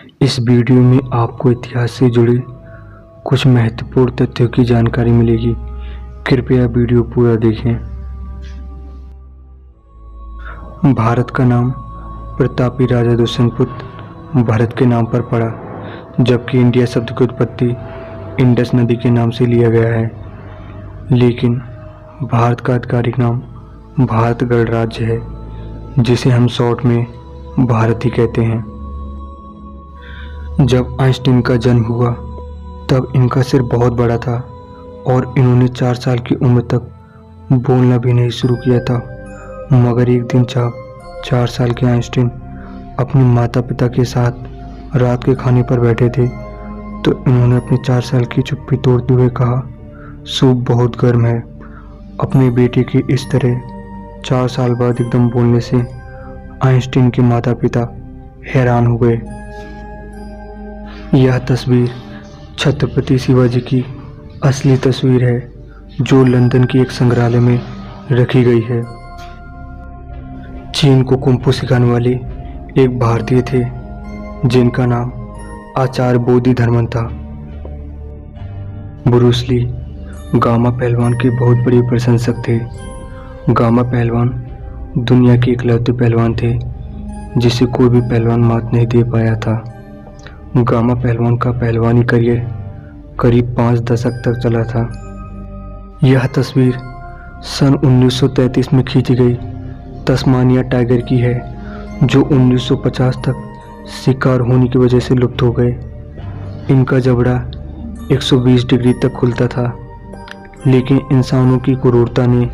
इस वीडियो में आपको इतिहास से जुड़े कुछ महत्वपूर्ण तथ्यों की जानकारी मिलेगी। कृपया वीडियो पूरा देखें। भारत का नाम प्रतापी राजा दुष्यंतपुत्र भरत के नाम पर पड़ा, जबकि इंडिया शब्द की उत्पत्ति इंडस नदी के नाम से लिया गया है। लेकिन भारत का आधिकारिक नाम भारत गणराज्य है, जिसे हम शॉर्ट में भारत ही कहते हैं। जब आइंस्टीन का जन्म हुआ तब इनका सिर बहुत बड़ा था और इन्होंने 4 साल की उम्र तक बोलना भी नहीं शुरू किया था। मगर एक दिन जब 4 साल के आइंस्टीन अपने माता पिता के साथ रात के खाने पर बैठे थे तो इन्होंने अपने 4 साल की चुप्पी तोड़ते हुए कहा, सूप बहुत गर्म है। अपने बेटे के इस तरह 4 साल बाद एकदम बोलने से आइंस्टीन के माता पिता हैरान हो गए। यह तस्वीर छत्रपति शिवाजी की असली तस्वीर है, जो लंदन के एक संग्रहालय में रखी गई है। चीन को कुंफू सिखाने वाले एक भारतीय थे, जिनका नाम आचार्य बोधिधर्मन था। ब्रूस ली गामा पहलवान के बहुत बड़े प्रशंसक थे। गामा पहलवान दुनिया के इकलौते पहलवान थे जिसे कोई भी पहलवान मात नहीं दे पाया था। गामा पहलवान का पहलवानी करियर करीब 5 दशक तक चला था। यह तस्वीर सन 1933 में खींची गई तस्मानिया टाइगर की है, जो 1950 तक शिकार होने की वजह से लुप्त हो गए। इनका जबड़ा 120 डिग्री तक खुलता था, लेकिन इंसानों की क्रूरता ने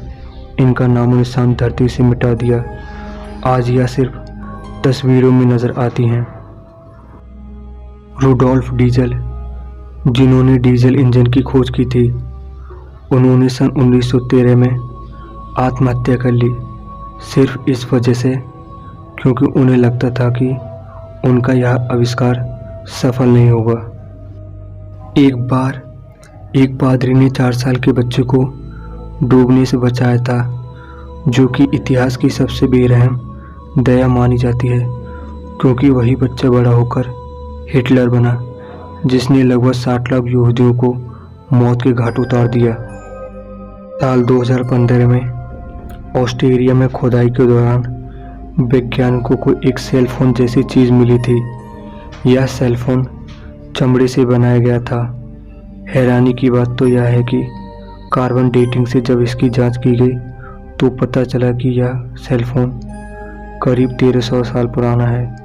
इनका नामो निशान धरती से मिटा दिया। आज यह सिर्फ तस्वीरों में नजर आती हैं। रुडोल्फ डीजल, जिन्होंने डीजल इंजन की खोज की थी, उन्होंने सन 1913 में आत्महत्या कर ली, सिर्फ इस वजह से क्योंकि उन्हें लगता था कि उनका यह आविष्कार सफल नहीं होगा। एक पादरी ने 4 साल के बच्चे को डूबने से बचाया था, जो कि इतिहास की सबसे बेरहम दया मानी जाती है, क्योंकि वही बच्चा बड़ा होकर हिटलर बना, जिसने लगभग 60 लाख यहूदियों को मौत के घाट उतार दिया। साल 2015 में ऑस्ट्रेलिया में खुदाई के दौरान वैज्ञानिकों को एक सेल फोन जैसी चीज़ मिली थी। यह सेल फोन चमड़े से बनाया गया था। हैरानी की बात तो यह है कि कार्बन डेटिंग से जब इसकी जांच की गई तो पता चला कि यह सेल फोन करीब 1300 साल पुराना है,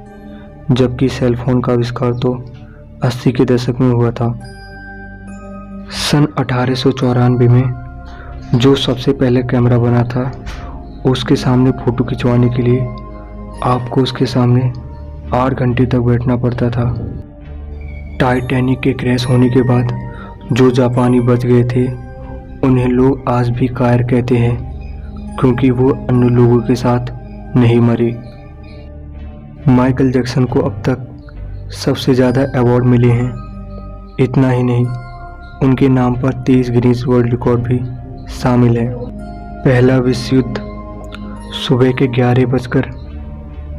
जबकि सेल फोन का आविष्कार तो 80 के दशक में हुआ था। सन 1894 में जो सबसे पहले कैमरा बना था, उसके सामने फ़ोटो खिंचवाने के लिए आपको उसके सामने 8 घंटे तक बैठना पड़ता था। टाइटैनिक के क्रैश होने के बाद जो जापानी बच गए थे, उन्हें लोग आज भी कायर कहते हैं, क्योंकि वो अन्य लोगों के साथ नहीं मरे। माइकल जैक्सन को अब तक सबसे ज़्यादा अवार्ड मिले हैं। इतना ही नहीं, उनके नाम पर 23 गिनीज वर्ल्ड रिकॉर्ड भी शामिल है। पहला विश्व युद्ध सुबह के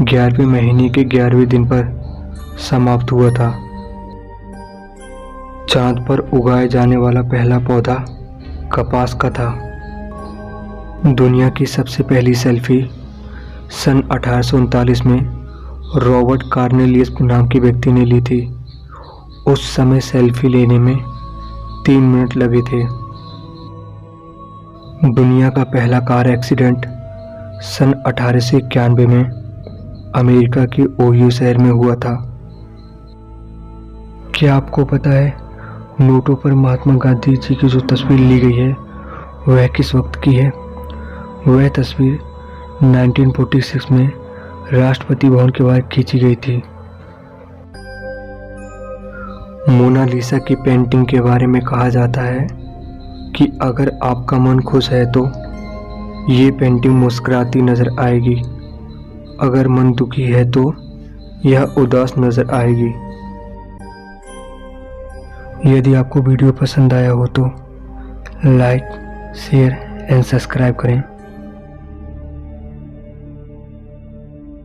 11 महीने के 11वें दिन पर समाप्त हुआ था। चांद पर उगाए जाने वाला पहला पौधा कपास का था। दुनिया की सबसे पहली सेल्फी सन 1839 में रॉबर्ट कार्नेलियस नाम के व्यक्ति ने ली थी। उस समय सेल्फी लेने में 3 मिनट लगे थे। दुनिया का पहला कार एक्सीडेंट सन 1891 में अमेरिका के ओहियो शहर में हुआ था। क्या आपको पता है नोटों पर महात्मा गांधी जी की जो तस्वीर ली गई है वह किस वक्त की है? वह तस्वीर 1946 में राष्ट्रपति भवन के बाहर खींची गई थी। मोनालिसा की पेंटिंग के बारे में कहा जाता है कि अगर आपका मन खुश है तो ये पेंटिंग मुस्कुराती नजर आएगी, अगर मन दुखी है तो यह उदास नजर आएगी। यदि आपको वीडियो पसंद आया हो तो लाइक, शेयर एंड सब्सक्राइब करें।